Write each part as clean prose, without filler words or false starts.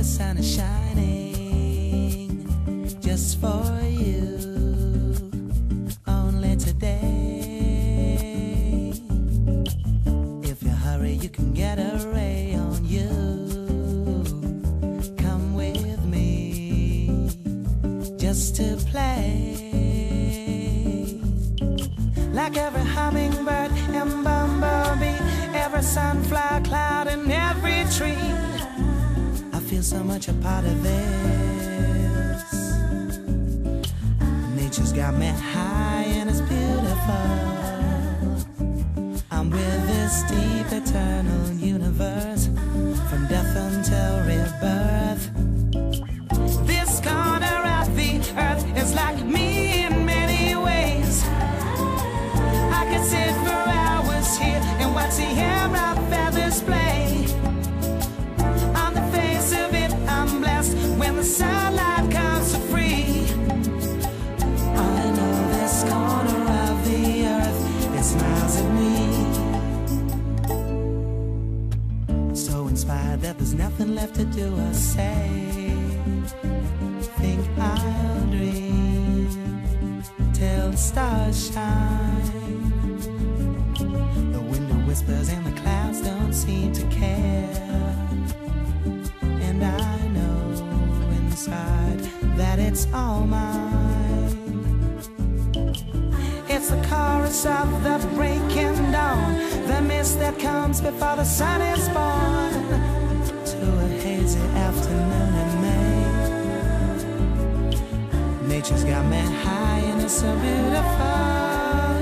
the sun is shining just for you, only today. If you hurry, you can get a ray on you. Come with me just to play. Like every hummingbird and bumblebee, every sunflower cloud and every tree, I feel so much a part of this. Nature's got me high and it's beautiful. I'm with this deep eternal universe, from death until rebirth. This corner of the earth is like me in many ways. I could sit for hours here and watch the air of feathers play. On the face of it, I'm blessed when the sunlight comes so free. I know this corner of the earth, it smiles at me. So inspired that there's nothing left to do or say. Think I'll dream till the stars shine. The wind whispers and the clouds don't seem to care. And I know inside that it's all mine. It's the chorus of the breaking dawn, the mist that comes before the sun is born, to a hazy afternoon in May. Nature's got me high and it's so beautiful,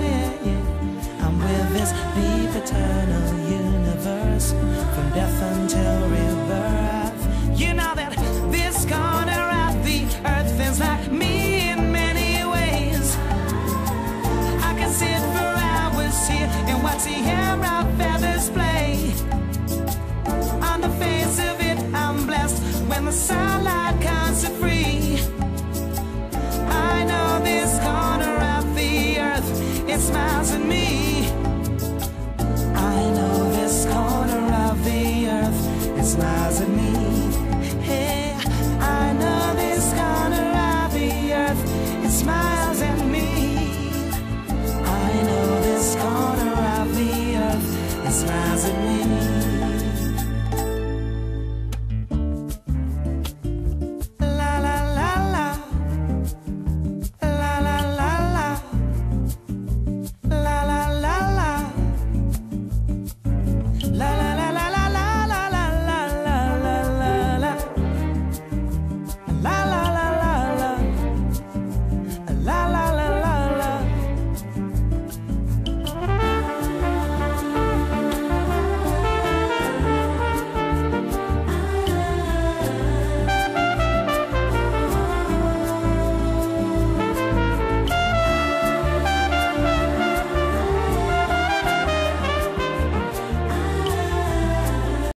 yeah, yeah. I'm with this deep eternal universe, from death until rebirth. You know that this corner of the earth is like me in many ways. I can sit for hours here and watch the air of feathers play. On the face of it, I'm blessed when the sun